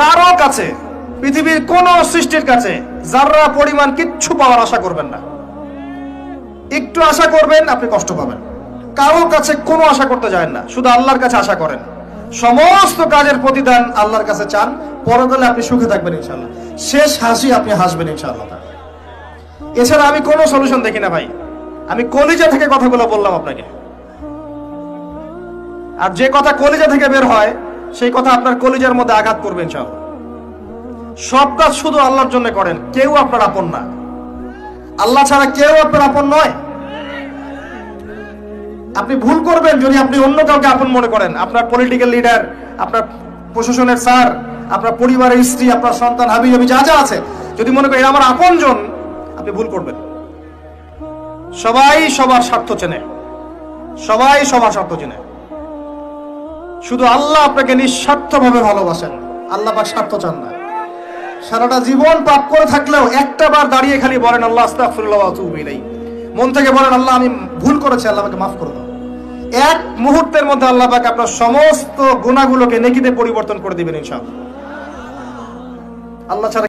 কারো কাছে, পৃথিবীর কোন সৃষ্টির কাছে যারা পরিমাণ কিচ্ছু পাওয়ার আশা করবেন না। একটু আশা করবেন আপনি কষ্ট পাবেন। কারো কাছে কোনো আশা করতে যায় না, শুধু আল্লাহর কাছে আশা করেন। সমস্ত কাজের প্রতিদান আল্লাহর কাছে চান, পরকালে আপনি সুখে থাকবেন ইনশাআল্লাহ। শেষ হাসি আপনি হাসবেন ইনশাআল্লাহ। এছাড়া আমি কোনো সলিউশন দেখি না ভাই। আমি কলিজা থেকে কথাগুলো বললাম আপনাকে, আর যে কথা কলিজা থেকে বের হয় সেই কথা আপনার কলিজার মধ্যে আঘাত করবে ইনশাআল্লাহ। সব কাজ শুধু আল্লাহর জন্য করেন, কেউ আপনার আপন না। আল্লাহ ছাড়া কেউ আপনার আপন নয়। আপনি ভুল করবেন যদি আপনি অন্য কাউকে আপন মনে করেন। আপনার পলিটিক্যাল লিডার, আপনার প্রশাসনের স্যার, আপনার পরিবারের স্ত্রী, আপনার সন্তান, হাবি হাবি যা যা আছে, যদি মনে করেন আমার আপনজন, আপনি ভুল করবেন। সবাই সবার স্বার্থ চেনে, সবাই সবার স্বার্থ চেনে। শুধু আল্লাহ আপনাকে নিঃস্বার্থভাবে ভালোবাসেন। আল্লাহ পাক স্বার্থ চান না। সারাটা জীবন পাপ করে থাকলেও একটা বার দাঁড়িয়ে খালি বলেন আল্লাহ আস্তাগফিরুল্লাহ ওয়া আতুবু ইলাইহি। মন থেকে বলেন আল্লাহ আমি ভুল করেছি, আল্লাহ আমাকে মাফ করে দাও। এক মুহূর্তের মধ্যে আল্লাহ পাক আপনার সমস্ত গুনাহগুলোকে নেকিতে পরিবর্তন করে দিবেন ইনশাআল্লাহ। আল্লাহ ছাড়া